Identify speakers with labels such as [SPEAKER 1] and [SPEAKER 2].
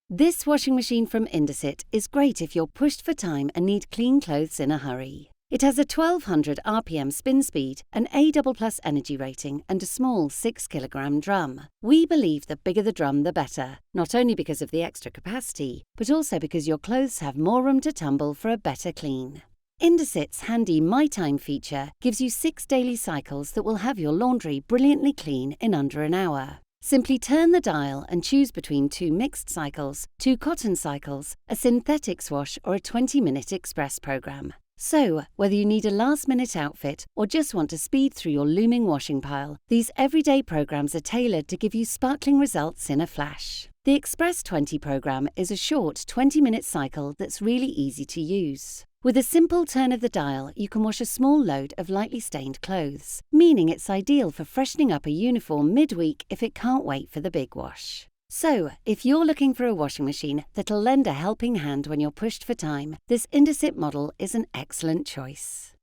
[SPEAKER 1] This washing machine from Indesit is great if you're pushed for time and need clean clothes in a hurry. It has a 1200 RPM spin speed, an A++ energy rating, and a small 6-kilogram drum. We believe the bigger the drum, the better, not only because of the extra capacity, but also because your clothes have more room to tumble for a better clean. Indesit's handy MyTime feature gives you 6 daily cycles that will have your laundry brilliantly clean in under an hour. Simply turn the dial and choose between 2 mixed cycles, 2 cotton cycles, a synthetics wash, or a 20-minute express program. So, whether you need a last-minute outfit or just want to speed through your looming washing pile, these everyday programs are tailored to give you sparkling results in a flash. The Express 20 program is a short 20-minute cycle that's really easy to use. With a simple turn of the dial, you can wash a small load of lightly stained clothes, meaning it's ideal for freshening up a uniform midweek if it can't wait for the big wash. So, if you're looking for a washing machine that'll lend a helping hand when you're pushed for time, this Indesit model is an excellent choice.